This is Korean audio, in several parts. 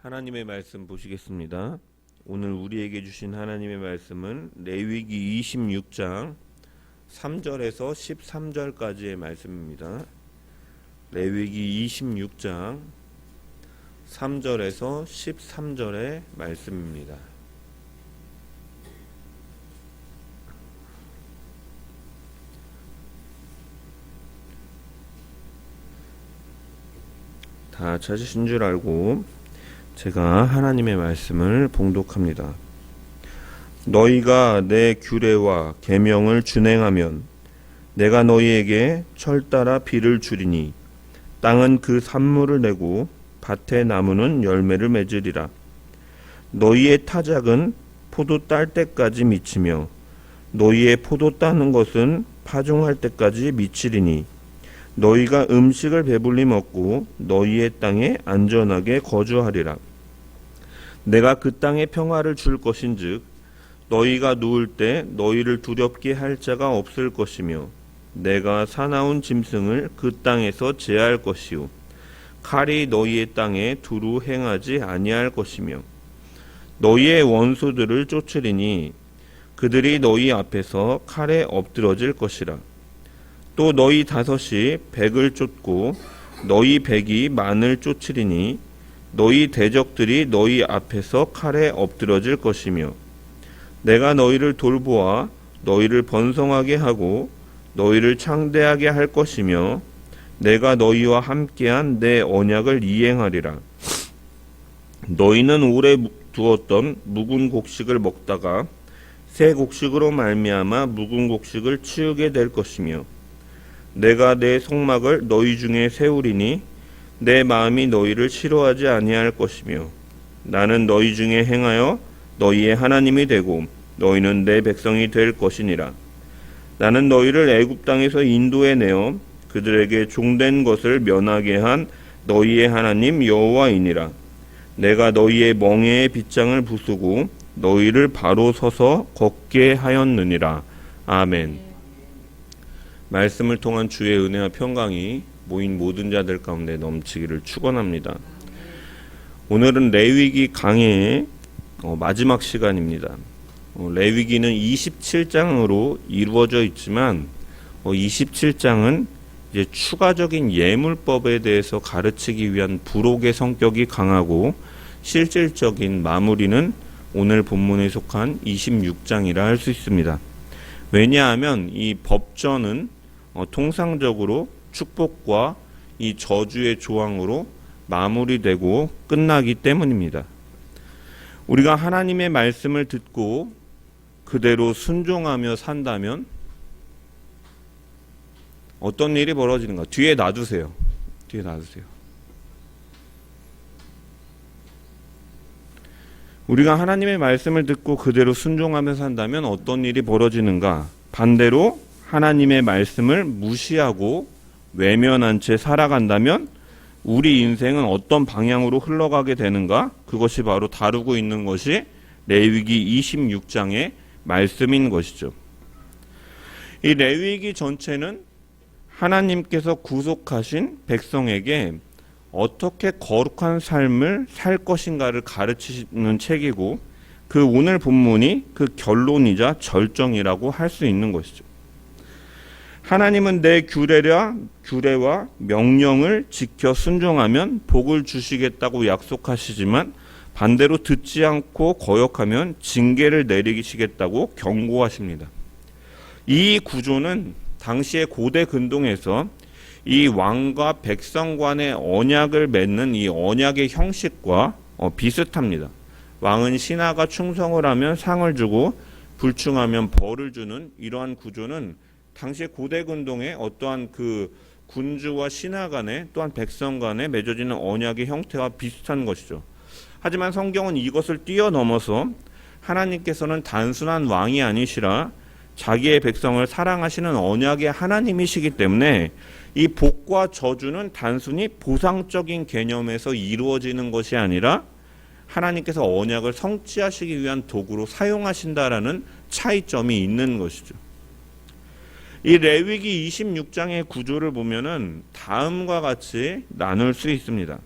하나님의 말씀 보시겠습니다. 오늘 우리에게 주신 하나님의 말씀은 레위기 26장 3절에서 13절까지의 말씀입니다. 레위기 26장 3절에서 13절의 말씀입니다. 다 찾으신 줄 알고 제가 하나님의 말씀을 봉독합니다. 너희가 내 규례와 계명을 준행하면 내가 너희에게 철 따라 비를 주리니 땅은 그 산물을 내고 밭의 나무는 열매를 맺으리라. 너희의 타작은 포도 딸 때까지 미치며 너희의 포도 따는 것은 파종할 때까지 미치리니 너희가 음식을 배불리 먹고 너희의 땅에 안전하게 거주하리라. 내가 그 땅에 평화를 줄 것인즉 너희가 누울 때 너희를 두렵게 할 자가 없을 것이며 내가 사나운 짐승을 그 땅에서 제할 것이요 칼이 너희의 땅에 두루 행하지 아니할 것이며 너희의 원수들을 쫓으리니 그들이 너희 앞에서 칼에 엎드러질 것이라. 또 너희 다섯이 백을 쫓고 너희 백이 만을 쫓으리니 너희 대적들이 너희 앞에서 칼에 엎드러질 것이며 내가 너희를 돌보아 너희를 번성하게 하고 너희를 창대하게 할 것이며 내가 너희와 함께한 내 언약을 이행하리라. 너희는 오래 두었던 묵은 곡식을 먹다가 새 곡식으로 말미암아 묵은 곡식을 치우게 될 것이며 내가 내 속막을 너희 중에 세우리니 내 마음이 너희를 싫어하지 아니할 것이며 나는 너희 중에 행하여 너희의 하나님이 되고 너희는 내 백성이 될 것이니라. 나는 너희를 애굽 땅에서 인도해 내어 그들에게 종된 것을 면하게 한 너희의 하나님 여호와이니라. 내가 너희의 멍에의 빗장을 부수고 너희를 바로 서서 걷게 하였느니라. 아멘. 말씀을 통한 주의 은혜와 평강이 모인 모든 자들 가운데 넘치기를 축원합니다. 오늘은 레위기 강해의 마지막 시간입니다. 레위기는 27장으로 이루어져 있지만 27장은 이제 추가적인 예물법에 대해서 가르치기 위한 부록의 성격이 강하고 실질적인 마무리는 오늘 본문에 속한 26장이라 할 수 있습니다. 왜냐하면 이 법전은 통상적으로 축복과 이 저주의 조항으로 마무리되고 끝나기 때문입니다. 우리가 하나님의 말씀을 듣고 그대로 순종하며 산다면 어떤 일이 벌어지는가? 뒤에 놔두세요. 뒤에 놔두세요. 우리가 하나님의 말씀을 듣고 그대로 순종하며 산다면 어떤 일이 벌어지는가? 반대로 하나님의 말씀을 무시하고 외면한 채 살아간다면 우리 인생은 어떤 방향으로 흘러가게 되는가? 그것이 바로 다루고 있는 것이 레위기 26장의 말씀인 것이죠. 이 레위기 전체는 하나님께서 구속하신 백성에게 어떻게 거룩한 삶을 살 것인가를 가르치는 책이고 그 오늘 본문이 그 결론이자 절정이라고 할 수 있는 것이죠. 하나님은 내 규례와 명령을 지켜 순종하면 복을 주시겠다고 약속하시지만 반대로 듣지 않고 거역하면 징계를 내리시겠다고 경고하십니다. 이 구조는 당시의 고대 근동에서 이 왕과 백성 간의 언약을 맺는 이 언약의 형식과 비슷합니다. 왕은 신하가 충성을 하면 상을 주고 불충하면 벌을 주는 이러한 구조는 당시의 고대 근동의 어떠한 그 군주와 신하 간에 또한 백성 간에 맺어지는 언약의 형태와 비슷한 것이죠. 하지만 성경은 이것을 뛰어넘어서 하나님께서는 단순한 왕이 아니시라 자기의 백성을 사랑하시는 언약의 하나님이시기 때문에 이 복과 저주는 단순히 보상적인 개념에서 이루어지는 것이 아니라 하나님께서 언약을 성취하시기 위한 도구로 사용하신다라는 차이점이 있는 것이죠. 이 레위기 26장의 구조를 보면은 다음과 같이 나눌 수 있습니다.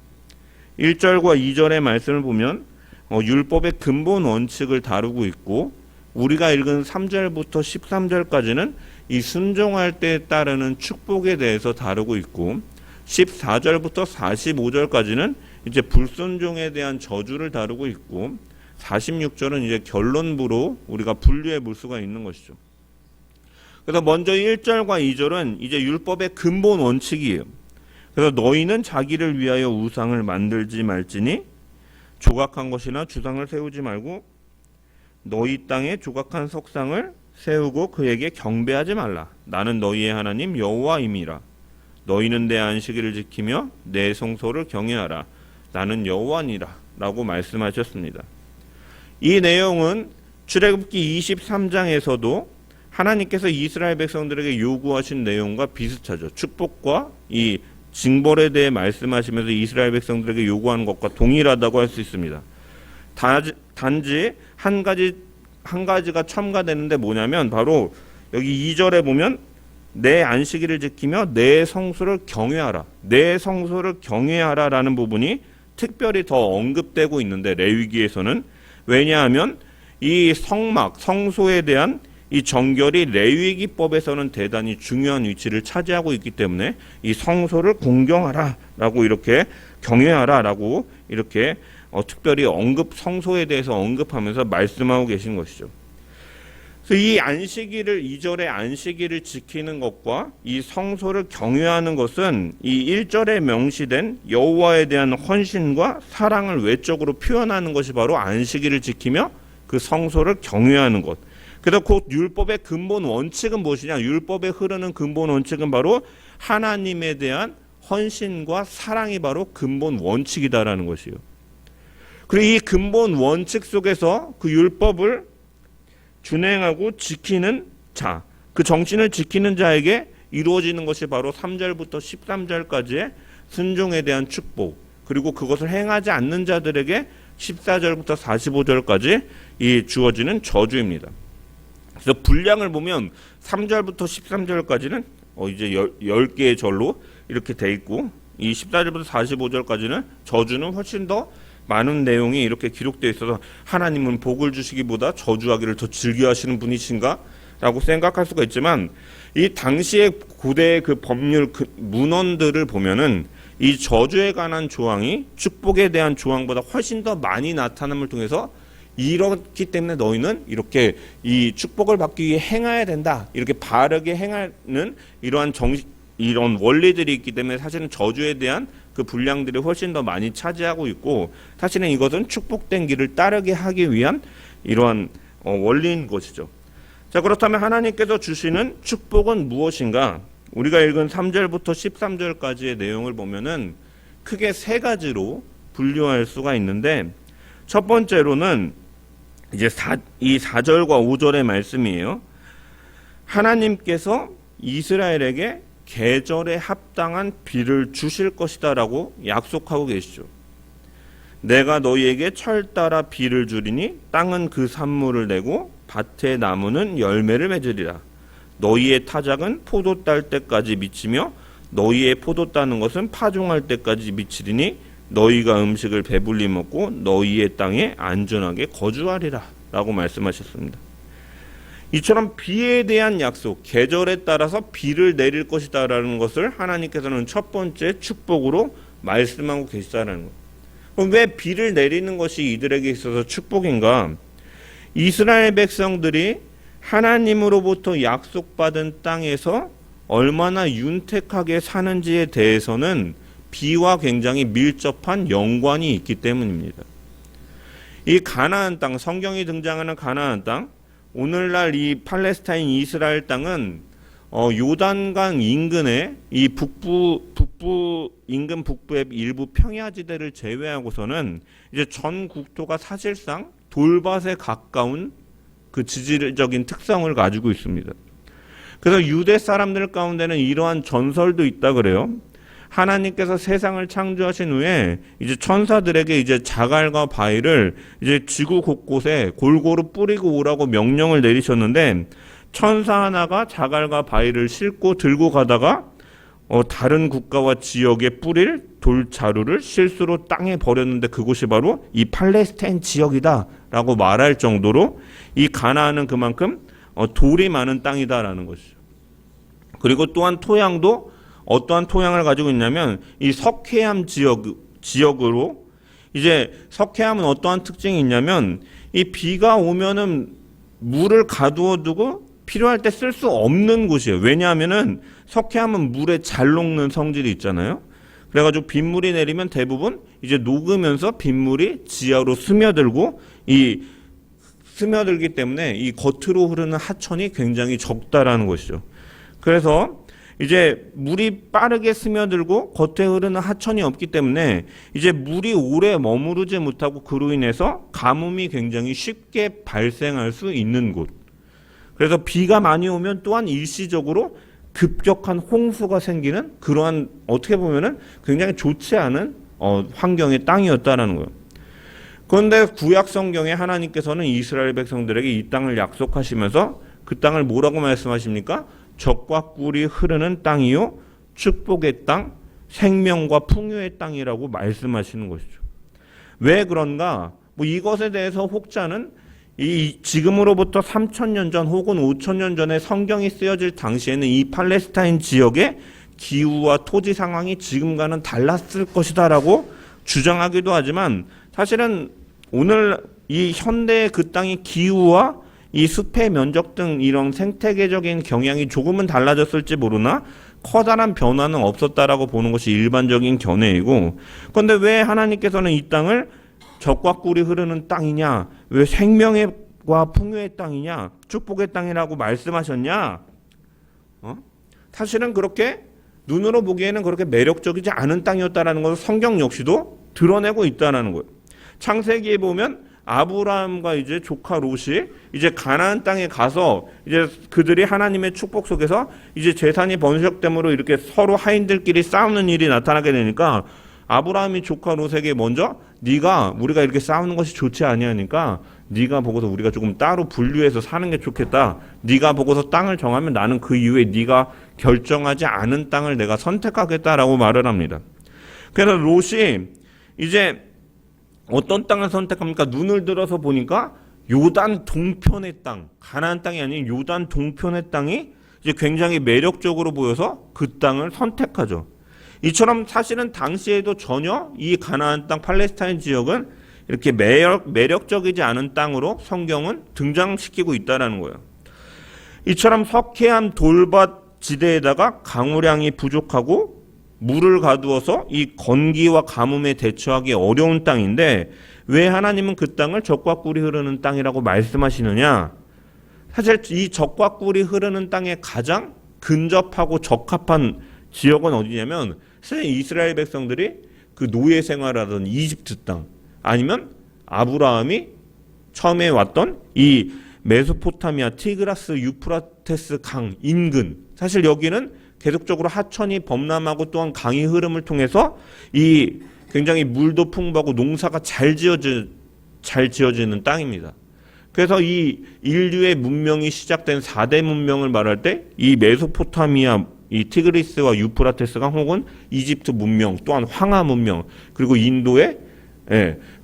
1절과 2절의 말씀을 보면 율법의 근본 원칙을 다루고 있고, 우리가 읽은 3절부터 13절까지는 이 순종할 때에 따르는 축복에 대해서 다루고 있고, 14절부터 45절까지는 이제 불순종에 대한 저주를 다루고 있고, 46절은 이제 결론부로 우리가 분류해 볼 수가 있는 것이죠. 그래서 먼저 1절과 2절은 이제 율법의 근본 원칙이에요. 그래서 너희는 자기를 위하여 우상을 만들지 말지니 조각한 것이나 주상을 세우지 말고 너희 땅에 조각한 석상을 세우고 그에게 경배하지 말라. 나는 너희의 하나님 여호와임이라. 너희는 내 안식일을 지키며 내 성소를 경외하라. 나는 여호와니라 라고 말씀하셨습니다. 이 내용은 출애굽기 23장에서도 하나님께서 이스라엘 백성들에게 요구하신 내용과 비슷하죠. 축복과 이 징벌에 대해 말씀하시면서 이스라엘 백성들에게 요구하는 것과 동일하다고 할 수 있습니다. 단지 한 가지가 첨가되는데 뭐냐면 바로 여기 2절에 보면 내 안식일을 지키며 내 성소를 경외하라. 내 성소를 경외하라라는 부분이 특별히 더 언급되고 있는데, 레위기에서는 왜냐하면 이 성막, 성소에 대한 이 정결이 레위기법에서는 대단히 중요한 위치를 차지하고 있기 때문에 이 성소를 공경하라라고 이렇게 경외하라라고 이렇게 특별히 성소에 대해서 언급하면서 말씀하고 계신 것이죠. 그래서 이 안식일을 2절의 안식일을 지키는 것과 이 성소를 경외하는 것은 이 1절에 명시된 여호와에 대한 헌신과 사랑을 외적으로 표현하는 것이 바로 안식일을 지키며 그 성소를 경외하는 것. 그래서 곧 율법의 근본 원칙은 무엇이냐? 율법에 흐르는 근본 원칙은 바로 하나님에 대한 헌신과 사랑이 바로 근본 원칙이다라는 것이요. 그리고 이 근본 원칙 속에서 그 율법을 준행하고 지키는 자, 그 정신을 지키는 자에게 이루어지는 것이 바로 3절부터 13절까지의 순종에 대한 축복, 그리고 그것을 행하지 않는 자들에게 14절부터 45절까지 이 주어지는 저주입니다. 그래서 분량을 보면 3절부터 13절까지는 이제 10개의 절로 이렇게 돼 있고, 이 14절부터 45절까지는 저주는 훨씬 더 많은 내용이 이렇게 기록되어 있어서 하나님은 복을 주시기보다 저주하기를 더 즐겨하시는 분이신가? 라고 생각할 수가 있지만, 이 당시의 고대의 그 법률 문헌들을 보면은 이 저주에 관한 조항이 축복에 대한 조항보다 훨씬 더 많이 나타남을 통해서, 이렇기 때문에 너희는 이렇게 이 축복을 받기 위해 행해야 된다, 이렇게 바르게 행하는 이런 원리들이 있기 때문에 사실은 저주에 대한 그 분량들이 훨씬 더 많이 차지하고 있고, 사실은 이것은 축복된 길을 따르게 하기 위한 이러한 원리인 것이죠. 자, 그렇다면 하나님께서 주시는 축복은 무엇인가? 우리가 읽은 3절부터 13절까지의 내용을 보면은 크게 세 가지로 분류할 수가 있는데, 첫 번째로는 이제 이 4절과 5절의 말씀이에요. 하나님께서 이스라엘에게 계절에 합당한 비를 주실 것이다 라고 약속하고 계시죠. 내가 너희에게 철 따라 비를 주리니 땅은 그 산물을 내고 밭의 나무는 열매를 맺으리라. 너희의 타작은 포도 딸 때까지 미치며 너희의 포도 따는 것은 파종할 때까지 미치리니 너희가 음식을 배불리 먹고 너희의 땅에 안전하게 거주하리라 라고 말씀하셨습니다. 이처럼 비에 대한 약속, 계절에 따라서 비를 내릴 것이다 라는 것을 하나님께서는 첫 번째 축복으로 말씀하고 계시다는 것. 그럼 왜 비를 내리는 것이 이들에게 있어서 축복인가? 이스라엘 백성들이 하나님으로부터 약속받은 땅에서 얼마나 윤택하게 사는지에 대해서는 비와 굉장히 밀접한 연관이 있기 때문입니다. 이 가나안 땅, 성경이 등장하는 가나안 땅, 오늘날 이 팔레스타인 이스라엘 땅은 요단강 인근의 이 인근 북부의 일부 평야지대를 제외하고서는 이제 전 국토가 사실상 돌밭에 가까운 그 지질적인 특성을 가지고 있습니다. 그래서 유대 사람들 가운데는 이러한 전설도 있다 그래요. 하나님께서 세상을 창조하신 후에 이제 천사들에게 이제 자갈과 바위를 이제 지구 곳곳에 골고루 뿌리고 오라고 명령을 내리셨는데, 천사 하나가 자갈과 바위를 싣고 들고 가다가 다른 국가와 지역에 뿌릴 돌자루를 실수로 땅에 버렸는데 그곳이 바로 이 팔레스타인 지역이다라고 말할 정도로 이 가나안은 그만큼 돌이 많은 땅이다라는 것이죠. 그리고 또한 토양도 어떠한 토양을 가지고 있냐면 이 석회암 지역으로 이제 석회암은 어떠한 특징이 있냐면 이 비가 오면은 물을 가두어 두고 필요할 때 쓸 수 없는 곳이에요. 왜냐하면은 석회암은 물에 잘 녹는 성질이 있잖아요. 그래가지고 빗물이 내리면 대부분 이제 녹으면서 빗물이 지하로 스며들고 이 스며들기 때문에 이 겉으로 흐르는 하천이 굉장히 적다라는 것이죠. 그래서 이제 물이 빠르게 스며들고 겉에 흐르는 하천이 없기 때문에 이제 물이 오래 머무르지 못하고 그로 인해서 가뭄이 굉장히 쉽게 발생할 수 있는 곳. 그래서 비가 많이 오면 또한 일시적으로 급격한 홍수가 생기는 그러한 어떻게 보면은 굉장히 좋지 않은 환경의 땅이었다라는 거예요. 그런데 구약 성경에 하나님께서는 이스라엘 백성들에게 이 땅을 약속하시면서 그 땅을 뭐라고 말씀하십니까? 젖과 꿀이 흐르는 땅이요 축복의 땅, 생명과 풍요의 땅이라고 말씀하시는 것이죠. 왜 그런가? 뭐 이것에 대해서 혹자는 이 지금으로부터 3,000년 전 혹은 5,000년 전에 성경이 쓰여질 당시에는 이 팔레스타인 지역의 기후와 토지 상황이 지금과는 달랐을 것이다라고 주장하기도 하지만 사실은 오늘 이 현대의 그 땅의 기후와 이 숲의 면적 등 이런 생태계적인 경향이 조금은 달라졌을지 모르나 커다란 변화는 없었다라고 보는 것이 일반적인 견해이고, 그런데 왜 하나님께서는 이 땅을 젖과 꿀이 흐르는 땅이냐, 왜 생명과 풍요의 땅이냐, 축복의 땅이라고 말씀하셨냐? 사실은 그렇게 눈으로 보기에는 그렇게 매력적이지 않은 땅이었다라는 것을 성경 역시도 드러내고 있다라는 거예요. 창세기에 보면 아브라함과 이제 조카 롯이 이제 가나안 땅에 가서 이제 그들이 하나님의 축복 속에서 이제 재산이 번식됨으로 이렇게 서로 하인들끼리 싸우는 일이 나타나게 되니까 아브라함이 조카 롯에게 먼저 네가 우리가 이렇게 싸우는 것이 좋지 아니하니까 네가 보고서 우리가 조금 따로 분류해서 사는 게 좋겠다. 네가 보고서 땅을 정하면 나는 그 이후에 네가 결정하지 않은 땅을 내가 선택하겠다라고 말을 합니다. 그래서 롯이 이제 어떤 땅을 선택합니까? 눈을 들어서 보니까 요단 동편의 땅, 가나안 땅이 아닌 요단 동편의 땅이 이제 굉장히 매력적으로 보여서 그 땅을 선택하죠. 이처럼 사실은 당시에도 전혀 이 가나안 땅 팔레스타인 지역은 이렇게 매력적이지 않은 땅으로 성경은 등장시키고 있다는 거예요. 이처럼 석회암 돌밭 지대에다가 강우량이 부족하고 물을 가두어서 이 건기와 가뭄에 대처하기 어려운 땅인데 왜 하나님은 그 땅을 젖과 꿀이 흐르는 땅이라고 말씀하시느냐? 사실 이 젖과 꿀이 흐르는 땅에 가장 근접하고 적합한 지역은 어디냐면 사실 이스라엘 백성들이 그 노예 생활하던 이집트 땅 아니면 아브라함이 처음에 왔던 이 메소포타미아 티그라스 유프라테스 강 인근, 사실 여기는 계속적으로 하천이 범람하고 또한 강의 흐름을 통해서 이 굉장히 물도 풍부하고 농사가 잘 지어지는 땅입니다. 그래서 이 인류의 문명이 시작된 4대 문명을 말할 때 이 메소포타미아, 이 티그리스와 유프라테스강 혹은 이집트 문명, 또한 황하 문명, 그리고 인도의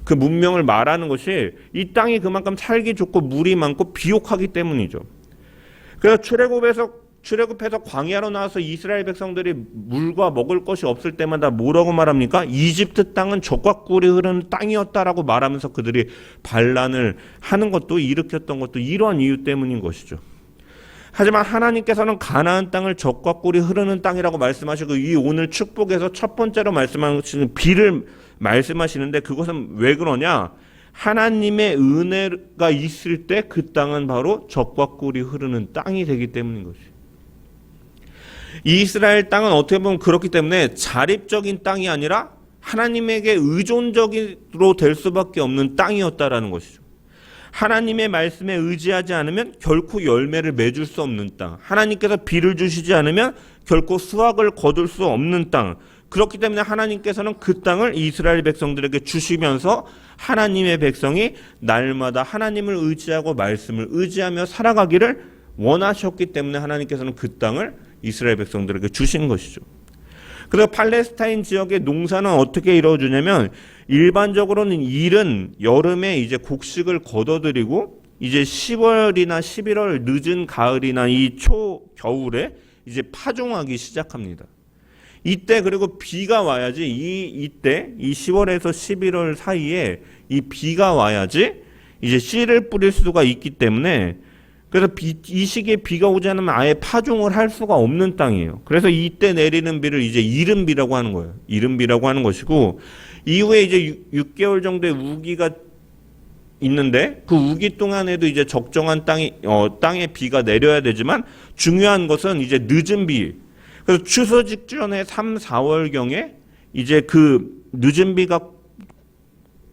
그 문명을 말하는 것이 이 땅이 그만큼 살기 좋고 물이 많고 비옥하기 때문이죠. 그래서 출애굽해서 광야로 나와서 이스라엘 백성들이 물과 먹을 것이 없을 때마다 뭐라고 말합니까? 이집트 땅은 젖과 꿀이 흐르는 땅이었다라고 말하면서 그들이 반란을 하는 것도 일으켰던 것도 이러한 이유 때문인 것이죠. 하지만 하나님께서는 가나안 땅을 젖과 꿀이 흐르는 땅이라고 말씀하시고 이 오늘 축복에서 첫 번째로 말씀하시는 비를 말씀하시는데 그것은 왜 그러냐? 하나님의 은혜가 있을 때 그 땅은 바로 젖과 꿀이 흐르는 땅이 되기 때문인 것이죠. 이스라엘 땅은 어떻게 보면 그렇기 때문에 자립적인 땅이 아니라 하나님에게 의존적으로 될 수밖에 없는 땅이었다라는 것이죠. 하나님의 말씀에 의지하지 않으면 결코 열매를 맺을 수 없는 땅, 하나님께서 비를 주시지 않으면 결코 수확을 거둘 수 없는 땅, 그렇기 때문에 하나님께서는 그 땅을 이스라엘 백성들에게 주시면서 하나님의 백성이 날마다 하나님을 의지하고 말씀을 의지하며 살아가기를 원하셨기 때문에 하나님께서는 그 땅을 이스라엘 백성들에게 주신 것이죠. 그래서 팔레스타인 지역의 농사는 어떻게 이루어지냐면 일반적으로는 일은 여름에 이제 곡식을 걷어들이고 이제 10월이나 11월 늦은 가을이나 이 초겨울에 이제 파종하기 시작합니다. 이때 그리고 비가 와야지 이때 이 10월에서 11월 사이에 이 비가 와야지 이제 씨를 뿌릴 수가 있기 때문에 그래서 이 시기에 비가 오지 않으면 아예 파종을 할 수가 없는 땅이에요. 그래서 이때 내리는 비를 이제 이른비라고 하는 거예요. 이른비라고 하는 것이고 이후에 이제 6개월 정도의 우기가 있는데 그 우기 동안에도 이제 적정한 땅에 비가 내려야 되지만 중요한 것은 이제 늦은 비. 그래서 추수 직전에 3, 4월경에 이제 그 늦은 비가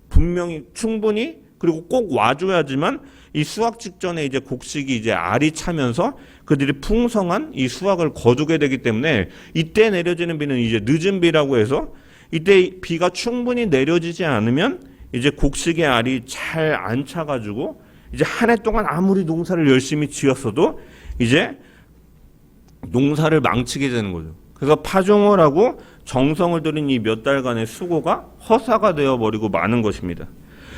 분명히 충분히 그리고 꼭 와줘야지만 이 수확 직전에 이제 곡식이 이제 알이 차면서 그들이 풍성한 이 수확을 거두게 되기 때문에 이때 내려지는 비는 이제 늦은 비라고 해서 이때 비가 충분히 내려지지 않으면 이제 곡식의 알이 잘 안 차가지고 이제 한 해 동안 아무리 농사를 열심히 지었어도 이제 농사를 망치게 되는 거죠. 그래서 파종을 하고 정성을 들인 이 몇 달간의 수고가 허사가 되어버리고 마는 것입니다.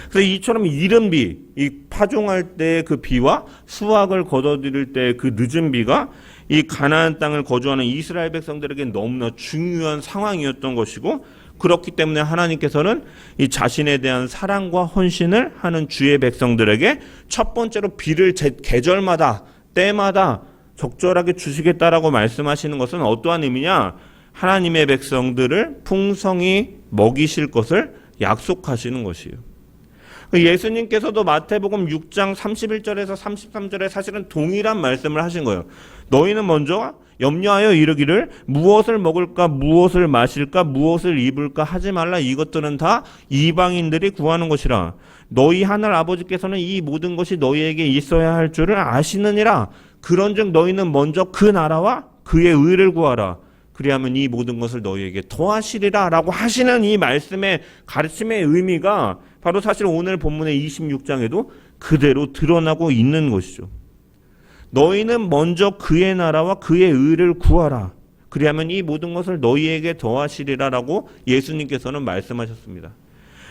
그래서 이처럼 이른 비, 이 파종할 때 그 비와 수확을 거둬들일 때 그 늦은 비가 이 가나안 땅을 거주하는 이스라엘 백성들에게 너무나 중요한 상황이었던 것이고 그렇기 때문에 하나님께서는 이 자신에 대한 사랑과 헌신을 하는 주의 백성들에게 첫 번째로 비를 계절마다 때마다 적절하게 주시겠다라고 말씀하시는 것은 어떠한 의미냐? 하나님의 백성들을 풍성히 먹이실 것을 약속하시는 것이에요. 예수님께서도 마태복음 6장 31절에서 33절에 사실은 동일한 말씀을 하신 거예요. 너희는 먼저 염려하여 이르기를 무엇을 먹을까 무엇을 마실까 무엇을 입을까 하지 말라. 이것들은 다 이방인들이 구하는 것이라. 너희 하늘 아버지께서는 이 모든 것이 너희에게 있어야 할 줄을 아시느니라. 그런즉 너희는 먼저 그 나라와 그의 의를 구하라. 그리하면 이 모든 것을 너희에게 더하시리라 라고 하시는 이 말씀의 가르침의 의미가 바로 사실 오늘 본문의 26장에도 그대로 드러나고 있는 것이죠. 너희는 먼저 그의 나라와 그의 의를 구하라. 그리하면 이 모든 것을 너희에게 더하시리라 라고 예수님께서는 말씀하셨습니다.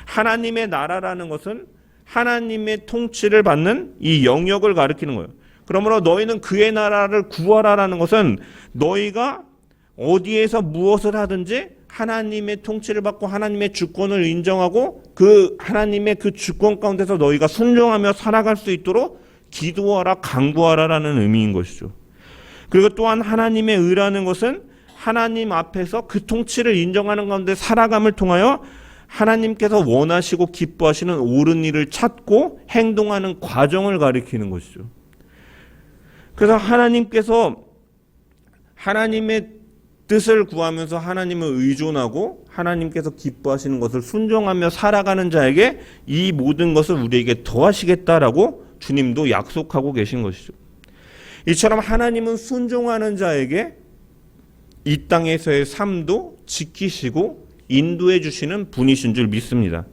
하나님의 나라라는 것은 하나님의 통치를 받는 이 영역을 가리키는 거예요. 그러므로 너희는 그의 나라를 구하라라는 것은 너희가 어디에서 무엇을 하든지 하나님의 통치를 받고 하나님의 주권을 인정하고 그 하나님의 그 주권 가운데서 너희가 순종하며 살아갈 수 있도록 기도하라 간구하라라는 의미인 것이죠. 그리고 또한 하나님의 의라는 것은 하나님 앞에서 그 통치를 인정하는 가운데 살아감을 통하여 하나님께서 원하시고 기뻐하시는 옳은 일을 찾고 행동하는 과정을 가리키는 것이죠. 그래서 하나님께서 하나님의 뜻을 구하면서 하나님을 의존하고 하나님께서 기뻐하시는 것을 순종하며 살아가는 자에게 이 모든 것을 우리에게 더하시겠다라고 주님도 약속하고 계신 것이죠. 이처럼 하나님은 순종하는 자에게 이 땅에서의 삶도 지키시고 인도해 주시는 분이신 줄 믿습니다.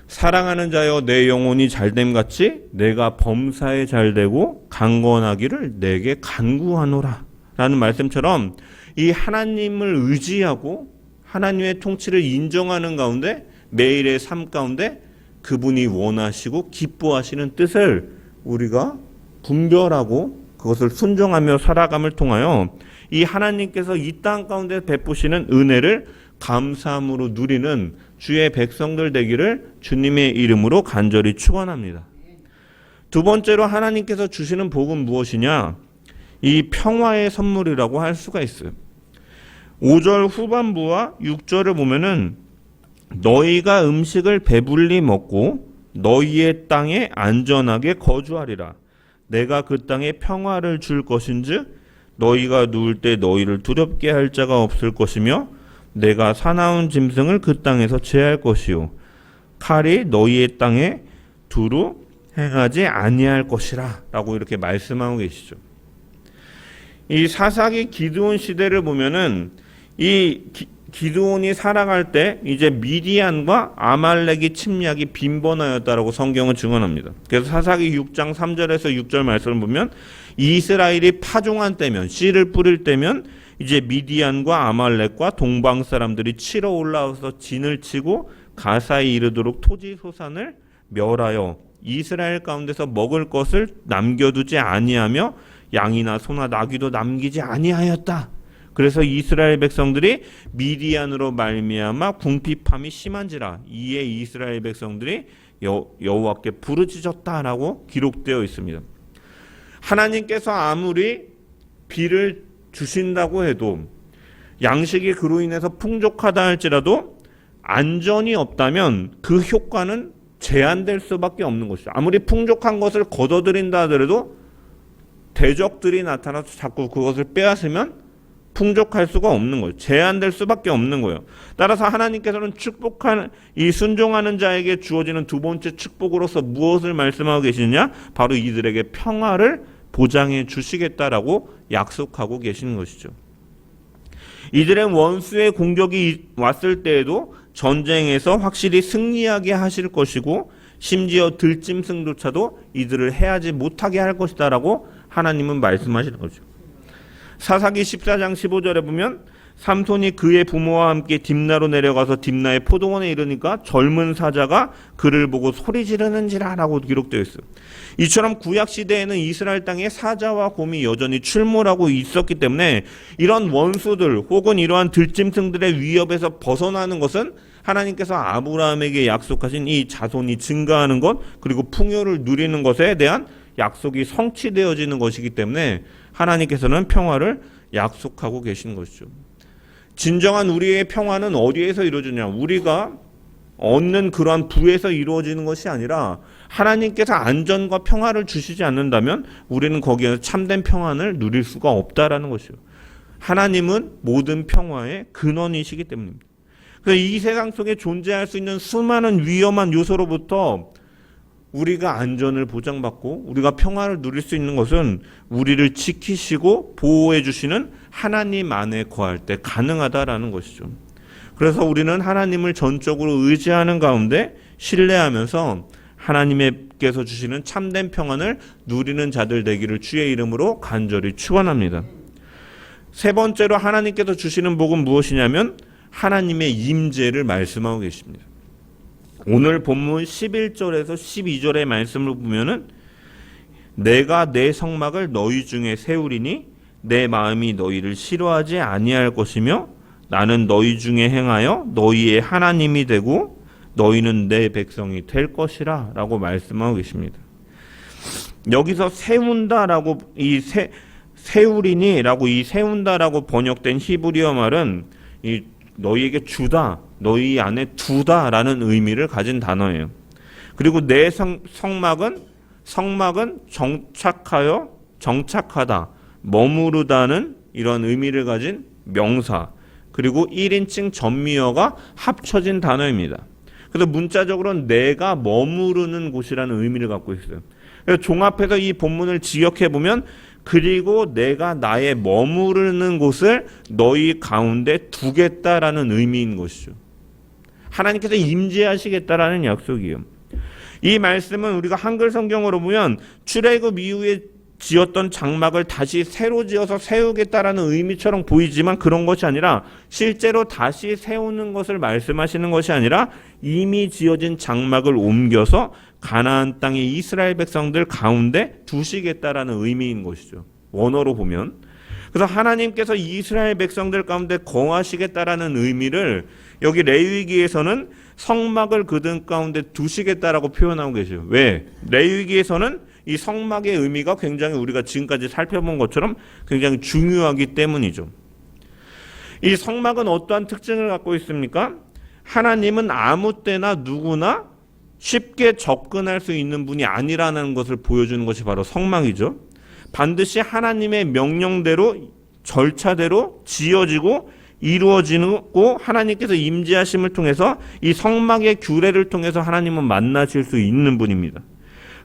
사랑하는 자여 내 영혼이 잘됨 같이 내가 범사에 잘되고 강건하기를 내게 간구하노라 라는 말씀처럼 이 하나님을 의지하고 하나님의 통치를 인정하는 가운데 매일의 삶 가운데 그분이 원하시고 기뻐하시는 뜻을 우리가 분별하고 그것을 순종하며 살아감을 통하여 이 하나님께서 이 땅 가운데 베푸시는 은혜를 감사함으로 누리는 주의 백성들 되기를 주님의 이름으로 간절히 축원합니다. 두 번째로 하나님께서 주시는 복은 무엇이냐? 이 평화의 선물이라고 할 수가 있어요. 5절 후반부와 6절을 보면은 너희가 음식을 배불리 먹고 너희의 땅에 안전하게 거주하리라. 내가 그 땅에 평화를 줄 것인즉 너희가 누울 때 너희를 두렵게 할 자가 없을 것이며 내가 사나운 짐승을 그 땅에서 제할 것이요 칼이 너희의 땅에 두루 행하지 아니할 것이라 라고 이렇게 말씀하고 계시죠. 이 사사기 기드온 시대를 보면은 이 기드온이 살아갈 때 이제 미디안과 아말렉이 침략이 빈번하였다라고 성경은 증언합니다. 그래서 사사기 6장 3절에서 6절 말씀을 보면 이스라엘이 파종한 때면, 씨를 뿌릴 때면 이제 미디안과 아말렉과 동방 사람들이 치러 올라와서 진을 치고 가사에 이르도록 토지 소산을 멸하여 이스라엘 가운데서 먹을 것을 남겨두지 아니하며 양이나 소나 나귀도 남기지 아니하였다. 그래서 이스라엘 백성들이 미디안으로 말미암아 궁핍함이 심한지라 이에 이스라엘 백성들이 여호와께 부르짖었다라고 기록되어 있습니다. 하나님께서 아무리 비를 주신다고 해도 양식이 그로 인해서 풍족하다 할지라도 안전이 없다면 그 효과는 제한될 수밖에 없는 것이죠. 아무리 풍족한 것을 거둬들인다 하더라도 대적들이 나타나서 자꾸 그것을 빼앗으면 풍족할 수가 없는 거예요. 제한될 수밖에 없는 거예요. 따라서 하나님께서는 축복한 이 순종하는 자에게 주어지는 두 번째 축복으로서 무엇을 말씀하고 계시느냐? 바로 이들에게 평화를 보장해 주시겠다라고 약속하고 계시는 것이죠. 이들의 원수의 공격이 왔을 때에도 전쟁에서 확실히 승리하게 하실 것이고 심지어 들짐승조차도 이들을 해하지 못하게 할 것이다라고 하나님은 말씀하시는 거죠. 사사기 14장 15절에 보면 삼손이 그의 부모와 함께 딥나로 내려가서 딥나의 포도원에 이르니까 젊은 사자가 그를 보고 소리 지르는지라라고 기록되어 있어요. 이처럼 구약 시대에는 이스라엘 땅에 사자와 곰이 여전히 출몰하고 있었기 때문에 이런 원수들 혹은 이러한 들짐승들의 위협에서 벗어나는 것은 하나님께서 아브라함에게 약속하신 이 자손이 증가하는 것 그리고 풍요를 누리는 것에 대한 약속이 성취되어지는 것이기 때문에 하나님께서는 평화를 약속하고 계신 것이죠. 진정한 우리의 평화는 어디에서 이루어지냐? 우리가 얻는 그러한 부에서 이루어지는 것이 아니라 하나님께서 안전과 평화를 주시지 않는다면 우리는 거기에서 참된 평안을 누릴 수가 없다라는 것이죠. 하나님은 모든 평화의 근원이시기 때문입니다. 그래서 이 세상 속에 존재할 수 있는 수많은 위험한 요소로부터 우리가 안전을 보장받고 우리가 평화를 누릴 수 있는 것은 우리를 지키시고 보호해 주시는 하나님 안에 거할 때 가능하다라는 것이죠. 그래서 우리는 하나님을 전적으로 의지하는 가운데 신뢰하면서 하나님께서 주시는 참된 평안을 누리는 자들 되기를 주의 이름으로 간절히 축원합니다. 세 번째로 하나님께서 주시는 복은 무엇이냐면 하나님의 임재를 말씀하고 계십니다. 오늘 본문 11절에서 12절의 말씀을 보면은 내가 내 성막을 너희 중에 세우리니 내 마음이 너희를 싫어하지 아니할 것이며 나는 너희 중에 행하여 너희의 하나님이 되고 너희는 내 백성이 될 것이라 라고 말씀하고 계십니다. 여기서 세운다라고 세우리니 라고 이 세운다라고 번역된 히브리어 말은 이 너희에게 주다, 너희 안에 두다라는 의미를 가진 단어예요. 그리고 내 성막은 정착하다, 머무르다는 이런 의미를 가진 명사, 그리고 1인칭 전미어가 합쳐진 단어입니다. 그래서 문자적으로는 내가 머무르는 곳이라는 의미를 갖고 있어요. 그래서 종합해서 이 본문을 지역해 보면 그리고 내가 나의 머무르는 곳을 너희 가운데 두겠다라는 의미인 것이죠. 하나님께서 임재하시겠다라는 약속이에요. 이 말씀은 우리가 한글 성경으로 보면 출애굽 이후에 지었던 장막을 다시 새로 지어서 세우겠다라는 의미처럼 보이지만 그런 것이 아니라 실제로 다시 세우는 것을 말씀하시는 것이 아니라 이미 지어진 장막을 옮겨서 가나안 땅의 이스라엘 백성들 가운데 두시겠다라는 의미인 것이죠. 원어로 보면. 그래서 하나님께서 이스라엘 백성들 가운데 거하시겠다라는 의미를 여기 레위기에서는 성막을 그들 가운데 두시겠다라고 표현하고 계세요. 왜? 레위기에서는 이 성막의 의미가 굉장히 우리가 지금까지 살펴본 것처럼 굉장히 중요하기 때문이죠. 이 성막은 어떠한 특징을 갖고 있습니까? 하나님은 아무 때나 누구나 쉽게 접근할 수 있는 분이 아니라는 것을 보여주는 것이 바로 성막이죠. 반드시 하나님의 명령대로 절차대로 지어지고 이루어지고 하나님께서 임재하심을 통해서 이 성막의 규례를 통해서 하나님은 만나실 수 있는 분입니다.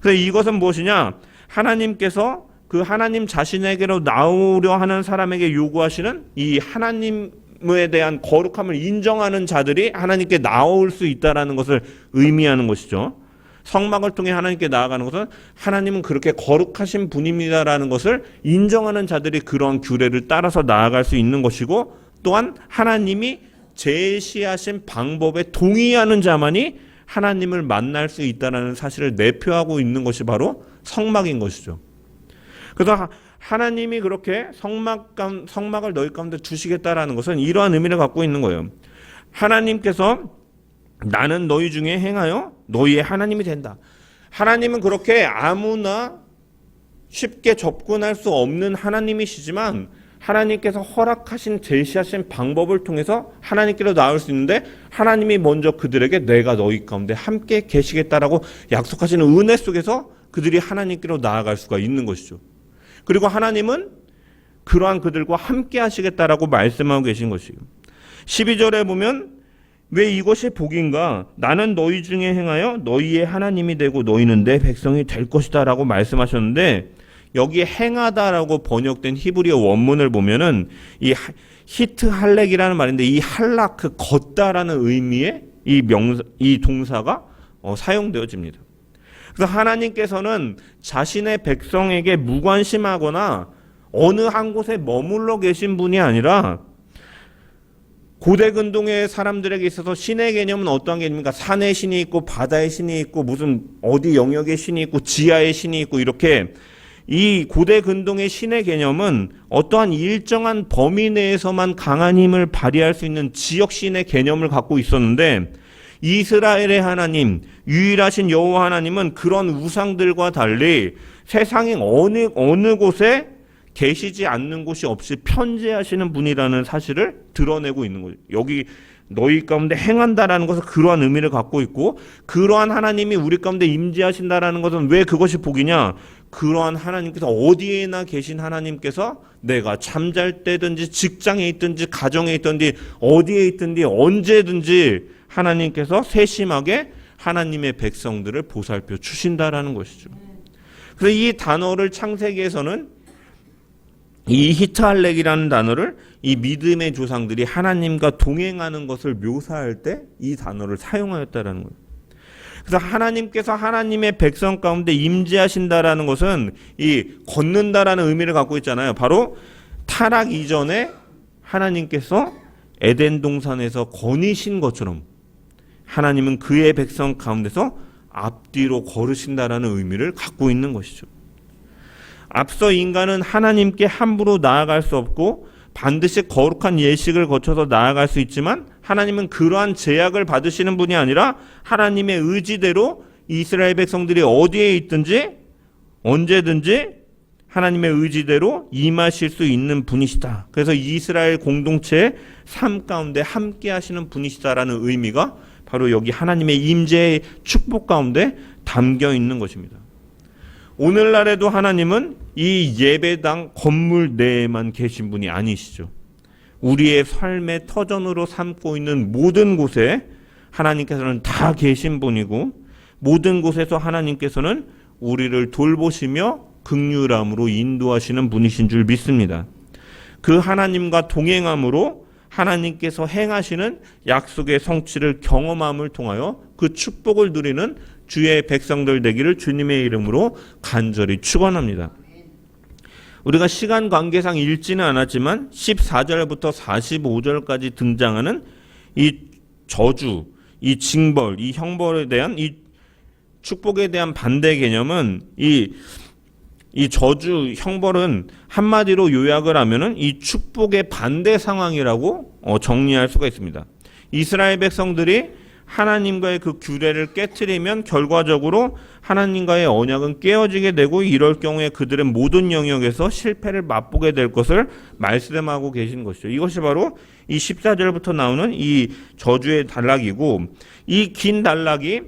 그래서 이것은 무엇이냐? 하나님께서 그 하나님 자신에게로 나오려 하는 사람에게 요구하시는 이 하나님에 대한 거룩함을 인정하는 자들이 하나님께 나올 수 있다라는 것을 의미하는 것이죠. 성막을 통해 하나님께 나아가는 것은 하나님은 그렇게 거룩하신 분입니다라는 것을 인정하는 자들이 그런 규례를 따라서 나아갈 수 있는 것이고, 또한 하나님이 제시하신 방법에 동의하는 자만이 하나님을 만날 수 있다는 사실을 내표하고 있는 것이 바로 성막인 것이죠. 그래서 하나님이 그렇게 성막을 너희 가운데 두시겠다라는 것은 이러한 의미를 갖고 있는 거예요. 하나님께서 나는 너희 중에 행하여 너희의 하나님이 된다. 하나님은 그렇게 아무나 쉽게 접근할 수 없는 하나님이시지만 하나님께서 허락하신 제시하신 방법을 통해서 하나님께로 나올 수 있는데, 하나님이 먼저 그들에게 내가 너희 가운데 함께 계시겠다라고 약속하시는 은혜 속에서 그들이 하나님께로 나아갈 수가 있는 것이죠. 그리고 하나님은 그러한 그들과 함께 하시겠다라고 말씀하고 계신 것이에요. 12절에 보면 왜 이것이 복인가? 나는 너희 중에 행하여 너희의 하나님이 되고 너희는 내 백성이 될 것이다 라고 말씀하셨는데, 여기에 행하다라고 번역된 히브리어 원문을 보면은 이 히트 할렉이라는 말인데, 이 할락, 그 걷다라는 의미의 이 동사가 사용되어집니다. 그래서 하나님께서는 자신의 백성에게 무관심하거나 어느 한 곳에 머물러 계신 분이 아니라, 고대 근동의 사람들에게 있어서 신의 개념은 어떠한 개념입니까? 산의 신이 있고 바다의 신이 있고 무슨 어디 영역의 신이 있고 지하의 신이 있고, 이렇게 이 고대 근동의 신의 개념은 어떠한 일정한 범위 내에서만 강한 힘을 발휘할 수 있는 지역 신의 개념을 갖고 있었는데, 이스라엘의 하나님, 유일하신 여호와 하나님은 그런 우상들과 달리 세상의 어느 곳에 계시지 않는 곳이 없이 편재하시는 분이라는 사실을 드러내고 있는 거죠. 여기 너희 가운데 행한다라는 것은 그러한 의미를 갖고 있고, 그러한 하나님이 우리 가운데 임재하신다라는 것은 왜 그것이 복이냐? 그러한 하나님께서 어디에나 계신 하나님께서 내가 잠잘 때든지 직장에 있든지 가정에 있든지 어디에 있든지 언제든지 하나님께서 세심하게 하나님의 백성들을 보살펴 주신다라는 것이죠. 그래서 이 단어를 창세기에서는 이 히트할렉이라는 단어를 이 믿음의 조상들이 하나님과 동행하는 것을 묘사할 때 이 단어를 사용하였다라는 거예요. 그래서 하나님께서 하나님의 백성 가운데 임재하신다라는 것은 이 걷는다라는 의미를 갖고 있잖아요. 바로 타락 이전에 하나님께서 에덴 동산에서 거니신 것처럼 하나님은 그의 백성 가운데서 앞뒤로 걸으신다라는 의미를 갖고 있는 것이죠. 앞서 인간은 하나님께 함부로 나아갈 수 없고 반드시 거룩한 예식을 거쳐서 나아갈 수 있지만, 하나님은 그러한 제약을 받으시는 분이 아니라 하나님의 의지대로 이스라엘 백성들이 어디에 있든지 언제든지 하나님의 의지대로 임하실 수 있는 분이시다. 그래서 이스라엘 공동체의 삶 가운데 함께 하시는 분이시다라는 의미가 바로 여기 하나님의 임재의 축복 가운데 담겨 있는 것입니다. 오늘날에도 하나님은 이 예배당 건물 내에만 계신 분이 아니시죠. 우리의 삶의 터전으로 삼고 있는 모든 곳에 하나님께서는 다 계신 분이고, 모든 곳에서 하나님께서는 우리를 돌보시며 긍휼함으로 인도하시는 분이신 줄 믿습니다. 그 하나님과 동행함으로 하나님께서 행하시는 약속의 성취를 경험함을 통하여 그 축복을 누리는 주의 백성들 되기를 주님의 이름으로 간절히 축원합니다. 우리가 시간 관계상 읽지는 않았지만 14절부터 45절까지 등장하는 이 저주, 이 징벌, 이 형벌에 대한 이 축복에 대한 반대 개념은 이 저주, 형벌은 한마디로 요약을 하면은 이 축복의 반대 상황이라고 정리할 수가 있습니다. 이스라엘 백성들이 하나님과의 그 규례를 깨트리면 결과적으로 하나님과의 언약은 깨어지게 되고, 이럴 경우에 그들은 모든 영역에서 실패를 맛보게 될 것을 말씀하고 계신 것이죠. 이것이 바로 이 14절부터 나오는 이 저주의 단락이고, 이 긴 단락이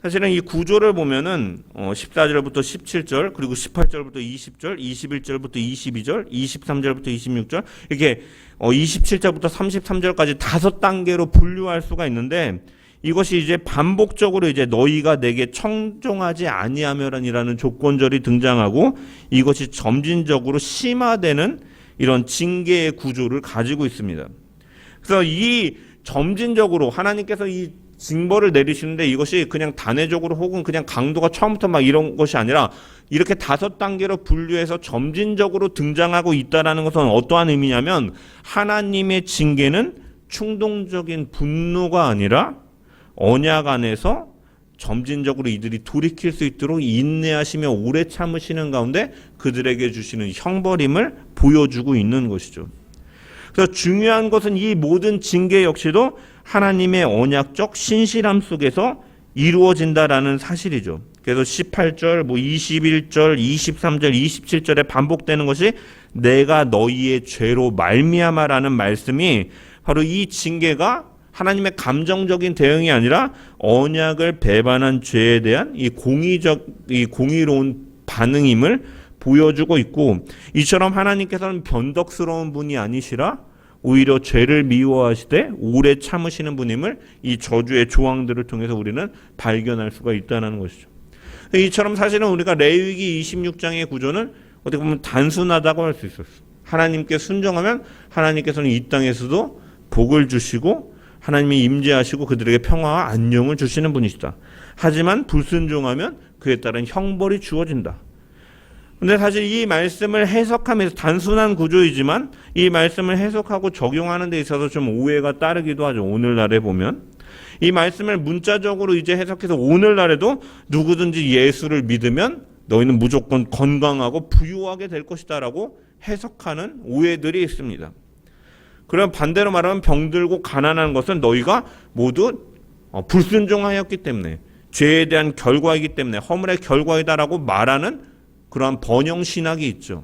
사실은 이 구조를 보면은 14절부터 17절, 그리고 18절부터 20절, 21절부터 22절, 23절부터 26절, 이렇게 27절부터 33절까지 5단계로 분류할 수가 있는데, 이것이 이제 반복적으로 이제 너희가 내게 청종하지 아니하면이라는 조건절이 등장하고, 이것이 점진적으로 심화되는 이런 징계의 구조를 가지고 있습니다. 그래서 이 점진적으로 하나님께서 이 징벌을 내리시는데 이것이 그냥 단회적으로 혹은 그냥 강도가 처음부터 막 이런 것이 아니라 이렇게 5단계로 분류해서 점진적으로 등장하고 있다는 것은 어떠한 의미냐면 하나님의 징계는 충동적인 분노가 아니라 언약 안에서 점진적으로 이들이 돌이킬 수 있도록 인내하시며 오래 참으시는 가운데 그들에게 주시는 형벌임을 보여주고 있는 것이죠. 그래서 중요한 것은 이 모든 징계 역시도 하나님의 언약적 신실함 속에서 이루어진다라는 사실이죠. 그래서 18절, 21절, 23절, 27절에 반복되는 것이 내가 너희의 죄로 말미암아라는 말씀이 바로 이 징계가 하나님의 감정적인 대응이 아니라 언약을 배반한 죄에 대한 이 공의로운 반응임을 보여주고 있고, 이처럼 하나님께서는 변덕스러운 분이 아니시라 오히려 죄를 미워하시되 오래 참으시는 분임을 이 저주의 조항들을 통해서 우리는 발견할 수가 있다는 것이죠. 이처럼 사실은 우리가 레위기 26장의 구조는 어떻게 보면 단순하다고 할 수 있었어요. 하나님께 순종하면 하나님께서는 이 땅에서도 복을 주시고 하나님이 임재하시고 그들에게 평화와 안녕을 주시는 분이시다. 하지만 불순종하면 그에 따른 형벌이 주어진다. 근데 사실 이 말씀을 해석하면서 단순한 구조이지만 이 말씀을 해석하고 적용하는 데 있어서 좀 오해가 따르기도 하죠. 오늘날에 보면 이 말씀을 문자적으로 이제 해석해서 오늘날에도 누구든지 예수를 믿으면 너희는 무조건 건강하고 부유하게 될 것이다 라고 해석하는 오해들이 있습니다. 그럼 반대로 말하면 병들고 가난한 것은 너희가 모두 불순종하였기 때문에 죄에 대한 결과이기 때문에 허물의 결과이다라고 말하는 그러한 번영 신학이 있죠.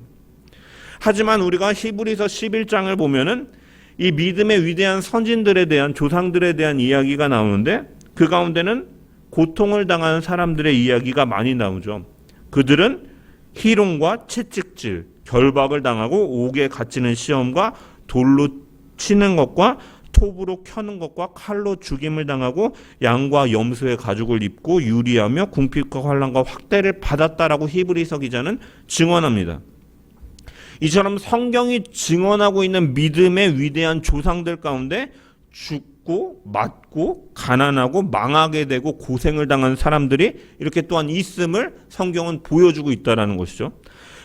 하지만 우리가 히브리서 11장을 보면은 이 믿음의 위대한 선진들에 대한 조상들에 대한 이야기가 나오는데 그 가운데는 고통을 당하는 사람들의 이야기가 많이 나오죠. 그들은 희롱과 채찍질, 결박을 당하고 옥에 갇히는 시험과 돌로 치는 것과 톱으로 켜는 것과 칼로 죽임을 당하고 양과 염소의 가죽을 입고 유리하며 궁핍과 환난과 확대를 받았다라고 히브리서 기자는 증언합니다. 이처럼 성경이 증언하고 있는 믿음의 위대한 조상들 가운데 죽고 맞고 가난하고 망하게 되고 고생을 당한 사람들이 이렇게 또한 있음을 성경은 보여주고 있다는 것이죠.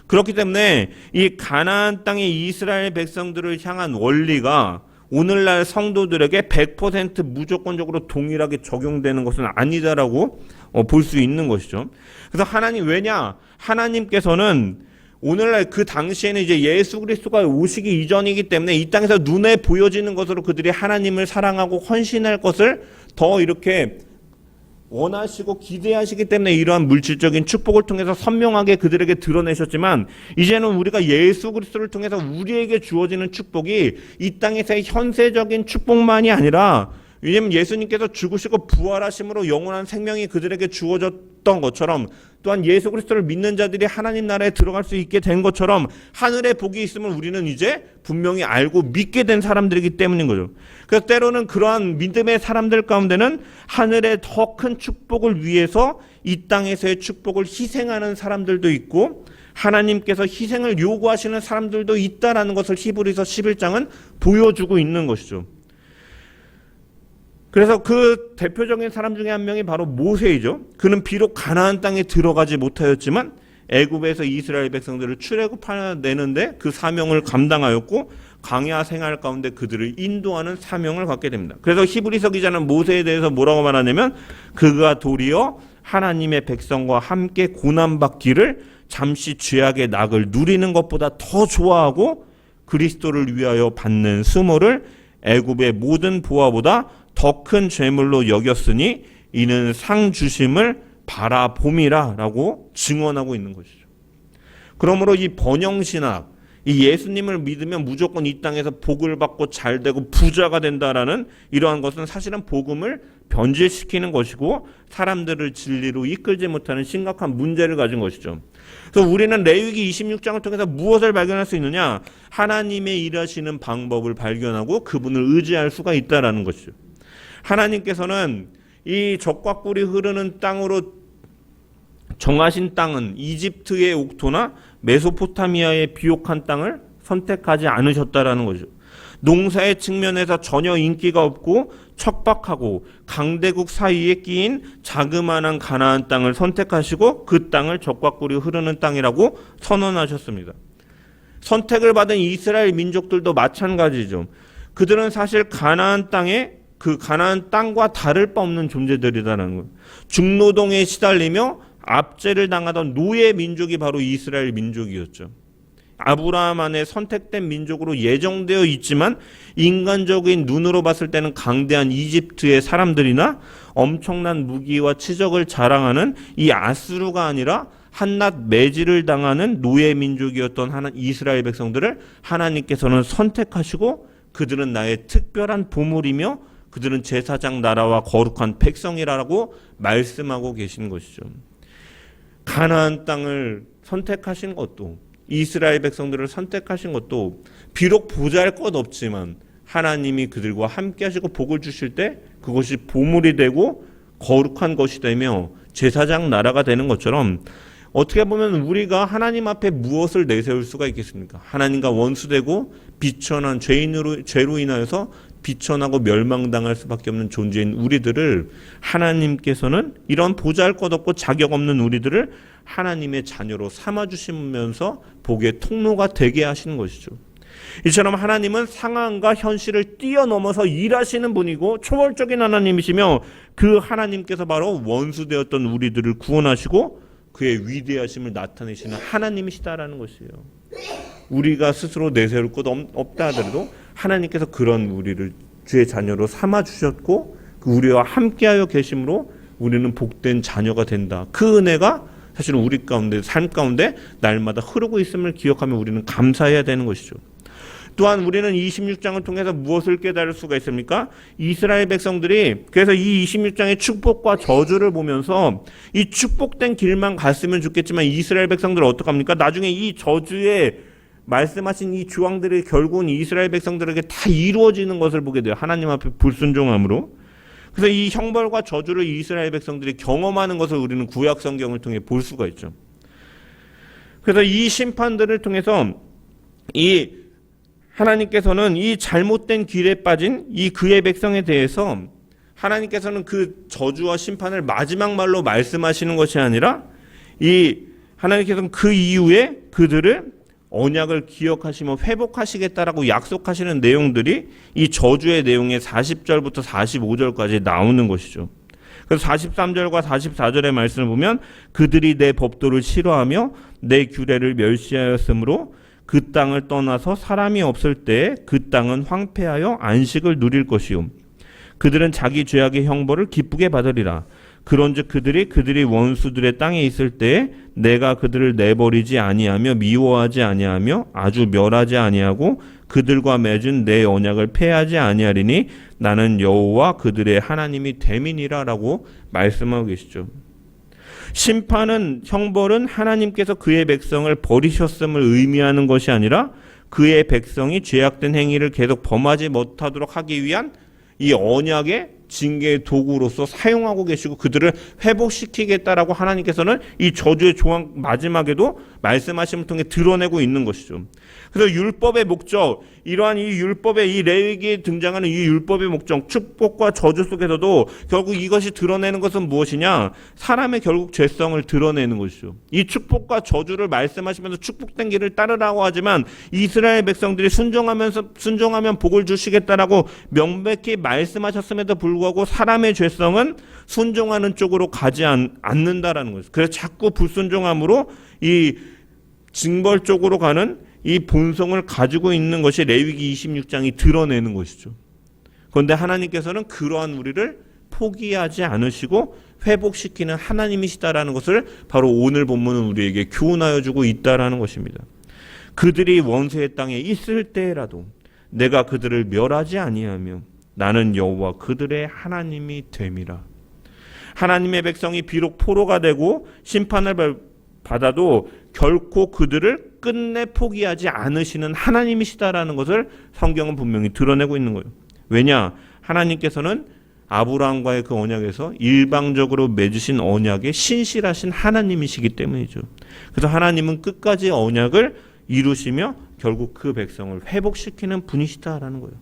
그렇기 때문에 이 가나안 땅의 이스라엘 백성들을 향한 원리가 오늘날 성도들에게 100% 무조건적으로 동일하게 적용되는 것은 아니다라고 볼 수 있는 것이죠. 그래서 왜냐? 하나님께서는 오늘날 그 당시에는 이제 예수 그리스도가 오시기 이전이기 때문에 이 땅에서 눈에 보여지는 것으로 그들이 하나님을 사랑하고 헌신할 것을 더 이렇게 원하시고 기대하시기 때문에 이러한 물질적인 축복을 통해서 선명하게 그들에게 드러내셨지만 이제는 우리가 예수 그리스도를 통해서 우리에게 주어지는 축복이 이 땅에서의 현세적인 축복만이 아니라, 왜냐하면 예수님께서 죽으시고 부활하심으로 영원한 생명이 그들에게 주어졌던 것처럼 또한 예수 그리스도를 믿는 자들이 하나님 나라에 들어갈 수 있게 된 것처럼 하늘의 복이 있음을 우리는 이제 분명히 알고 믿게 된 사람들이기 때문인 거죠. 그래서 때로는 그러한 믿음의 사람들 가운데는 하늘의 더 큰 축복을 위해서 이 땅에서의 축복을 희생하는 사람들도 있고 하나님께서 희생을 요구하시는 사람들도 있다라는 것을 히브리서 11장은 보여주고 있는 것이죠. 그래서 그 대표적인 사람 중에 한 명이 바로 모세이죠. 그는 비록 가나안 땅에 들어가지 못하였지만 애굽에서 이스라엘 백성들을 출애굽하내는데 그 사명을 감당하였고 광야 생활 가운데 그들을 인도하는 사명을 갖게 됩니다. 그래서 히브리서 기자는 모세에 대해서 뭐라고 말하냐면 그가 도리어 하나님의 백성과 함께 고난받기를 잠시 죄악의 낙을 누리는 것보다 더 좋아하고 그리스도를 위하여 받는 수모를 애굽의 모든 보화보다 더 큰 죄물로 여겼으니 이는 상 주심을 바라봄이라 라고 증언하고 있는 것이죠. 그러므로 이 번영신학, 이 예수님을 믿으면 무조건 이 땅에서 복을 받고 잘되고 부자가 된다라는 이러한 것은 사실은 복음을 변질시키는 것이고 사람들을 진리로 이끌지 못하는 심각한 문제를 가진 것이죠. 그래서 우리는 레위기 26장을 통해서 무엇을 발견할 수 있느냐? 하나님의 일하시는 방법을 발견하고 그분을 의지할 수가 있다라는 것이죠. 하나님께서는 이 적과 꿀이 흐르는 땅으로 정하신 땅은 이집트의 옥토나 메소포타미아의 비옥한 땅을 선택하지 않으셨다라는 거죠. 농사의 측면에서 전혀 인기가 없고 척박하고 강대국 사이에 끼인 자그마한 가나안 땅을 선택하시고 그 땅을 적과 꿀이 흐르는 땅이라고 선언하셨습니다. 선택을 받은 이스라엘 민족들도 마찬가지죠. 그들은 사실 가나안 땅에 그 가나안 땅과 다를 바 없는 존재들이라는 거예요. 중노동에 시달리며 압제를 당하던 노예 민족이 바로 이스라엘 민족이었죠. 아브라함 안에 선택된 민족으로 예정되어 있지만 인간적인 눈으로 봤을 때는 강대한 이집트의 사람들이나 엄청난 무기와 치적을 자랑하는 이 아수르가 아니라 한낱 매질을 당하는 노예 민족이었던 이스라엘 백성들을 하나님께서는 선택하시고 그들은 나의 특별한 보물이며 그들은 제사장 나라와 거룩한 백성이라고 말씀하고 계신 것이죠. 가나안 땅을 선택하신 것도 이스라엘 백성들을 선택하신 것도 비록 보잘것없지만 하나님이 그들과 함께 하시고 복을 주실 때 그것이 보물이 되고 거룩한 것이 되며 제사장 나라가 되는 것처럼 어떻게 보면 우리가 하나님 앞에 무엇을 내세울 수가 있겠습니까? 하나님과 원수되고 비천한 죄로 인하여서 비천하고 멸망당할 수밖에 없는 존재인 우리들을 하나님께서는 이런 보잘것없고 자격 없는 우리들을 하나님의 자녀로 삼아주시면서 복의 통로가 되게 하시는 것이죠. 이처럼 하나님은 상황과 현실을 뛰어넘어서 일하시는 분이고 초월적인 하나님이시며 그 하나님께서 바로 원수되었던 우리들을 구원하시고 그의 위대하심을 나타내시는 하나님이시다라는 것이에요. 우리가 스스로 내세울 것 없다 하더라도 하나님께서 그런 우리를 주의 자녀로 삼아주셨고 그 우리와 함께하여 계심으로 우리는 복된 자녀가 된다. 그 은혜가 사실은 우리 가운데 삶 가운데 날마다 흐르고 있음을 기억하며 우리는 감사해야 되는 것이죠. 또한 우리는 26장을 통해서 무엇을 깨달을 수가 있습니까? 이스라엘 백성들이 그래서 이 26장의 축복과 저주를 보면서 이 축복된 길만 갔으면 좋겠지만 이스라엘 백성들은 어떡합니까? 나중에 이 저주에 말씀하신 이 조항들이 결국은 이스라엘 백성들에게 다 이루어지는 것을 보게 돼요. 하나님 앞에 불순종함으로. 그래서 이 형벌과 저주를 이스라엘 백성들이 경험하는 것을 우리는 구약 성경을 통해 볼 수가 있죠. 그래서 이 심판들을 통해서 이 하나님께서는 이 잘못된 길에 빠진 이 그의 백성에 대해서 하나님께서는 그 저주와 심판을 마지막 말로 말씀하시는 것이 아니라 이 하나님께서는 그 이후에 그들을 언약을 기억하시며 회복하시겠다라고 약속하시는 내용들이 이 저주의 내용의 40절부터 45절까지 나오는 것이죠. 그래서 43절과 44절의 말씀을 보면 그들이 내 법도를 싫어하며 내 규례를 멸시하였으므로 그 땅을 떠나서 사람이 없을 때 그 땅은 황폐하여 안식을 누릴 것이요 그들은 자기 죄악의 형벌을 기쁘게 받으리라. 그런즉 그들이 원수들의 땅에 있을 때 내가 그들을 내버리지 아니하며 미워하지 아니하며 아주 멸하지 아니하고 그들과 맺은 내 언약을 폐하지 아니하리니 나는 여호와 그들의 하나님이 됨이니라라고 말씀하고 계시죠. 심판은 형벌은 하나님께서 그의 백성을 버리셨음을 의미하는 것이 아니라 그의 백성이 죄악된 행위를 계속 범하지 못하도록 하기 위한 이 언약의 징계의 도구로서 사용하고 계시고 그들을 회복시키겠다라고 하나님께서는 이 저주의 조항 마지막에도 말씀하심을 통해 드러내고 있는 것이죠. 그래서 율법의 목적, 이러한 이 율법의 이 레위기에 등장하는 이 율법의 목적, 축복과 저주 속에서도 결국 이것이 드러내는 것은 무엇이냐? 사람의 결국 죄성을 드러내는 것이죠. 이 축복과 저주를 말씀하시면서 축복된 길을 따르라고 하지만 이스라엘 백성들이 순종하면 복을 주시겠다라고 명백히 말씀하셨음에도 불구하고 사람의 죄성은 순종하는 쪽으로 가지 않는다라는 것이죠. 그래서 자꾸 불순종함으로 이 징벌 쪽으로 가는 이 본성을 가지고 있는 것이 레위기 26장이 드러내는 것이죠. 그런데 하나님께서는 그러한 우리를 포기하지 않으시고 회복시키는 하나님이시다라는 것을 바로 오늘 본문은 우리에게 교훈하여 주고 있다라는 것입니다. 그들이 원수의 땅에 있을 때라도 내가 그들을 멸하지 아니하며 나는 여호와 그들의 하나님이 됨이라. 하나님의 백성이 비록 포로가 되고 심판을 받아도 결코 그들을 끝내 포기하지 않으시는 하나님이시다라는 것을 성경은 분명히 드러내고 있는 거예요. 왜냐? 하나님께서는 아브라함과의 그 언약에서 일방적으로 맺으신 언약에 신실하신 하나님이시기 때문이죠. 그래서 하나님은 끝까지 언약을 이루시며 결국 그 백성을 회복시키는 분이시다라는 거예요.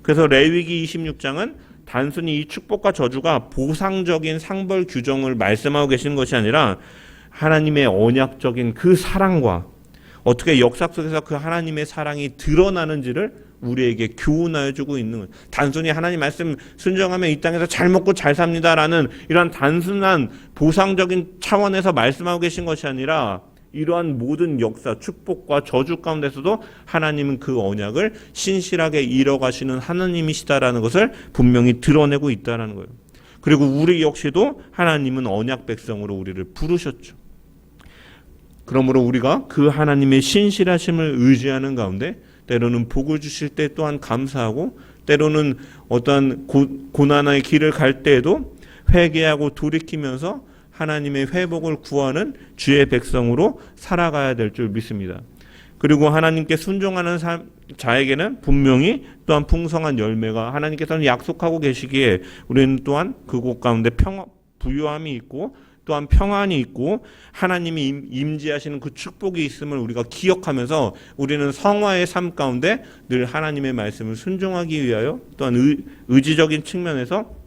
그래서 레위기 26장은 단순히 이 축복과 저주가 보상적인 상벌 규정을 말씀하고 계시는 것이 아니라 하나님의 언약적인 그 사랑과 어떻게 역사 속에서 그 하나님의 사랑이 드러나는지를 우리에게 교훈하여 주고 있는 거예요. 단순히 하나님 말씀 순종하면 이 땅에서 잘 먹고 잘 삽니다라는 이런 단순한 보상적인 차원에서 말씀하고 계신 것이 아니라 이러한 모든 역사, 축복과 저주 가운데서도 하나님은 그 언약을 신실하게 이뤄가시는 하나님이시다라는 것을 분명히 드러내고 있다는 거예요. 그리고 우리 역시도 하나님은 언약 백성으로 우리를 부르셨죠. 그러므로 우리가 그 하나님의 신실하심을 의지하는 가운데 때로는 복을 주실 때 또한 감사하고 때로는 어떠한 고난의 길을 갈 때에도 회개하고 돌이키면서 하나님의 회복을 구하는 주의 백성으로 살아가야 될 줄 믿습니다. 그리고 하나님께 순종하는 자에게는 분명히 또한 풍성한 열매가 하나님께서는 약속하고 계시기에 우리는 또한 그곳 가운데 부유함이 있고 또한 평안이 있고 하나님이 임재하시는 그 축복이 있음을 우리가 기억하면서 우리는 성화의 삶 가운데 늘 하나님의 말씀을 순종하기 위하여 또한 의지적인 측면에서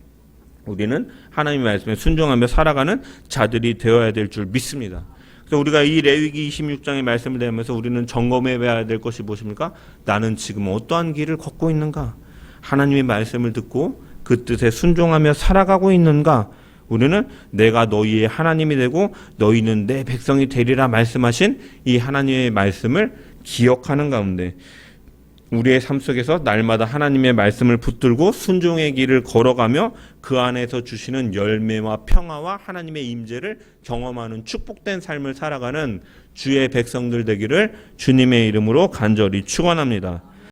우리는 하나님의 말씀에 순종하며 살아가는 자들이 되어야 될 줄 믿습니다. 그래서 우리가 이 레위기 26장의 말씀을 대하면서 우리는 점검해봐야 될 것이 무엇입니까? 나는 지금 어떠한 길을 걷고 있는가? 하나님의 말씀을 듣고 그 뜻에 순종하며 살아가고 있는가? 우리는 내가 너희의 하나님이 되고 너희는 내 백성이 되리라 말씀하신 이 하나님의 말씀을 기억하는 가운데 우리의 삶 속에서 날마다 하나님의 말씀을 붙들고 순종의 길을 걸어가며 그 안에서 주시는 열매와 평화와 하나님의 임재를 경험하는 축복된 삶을 살아가는 주의 백성들 되기를 주님의 이름으로 간절히 축원합니다.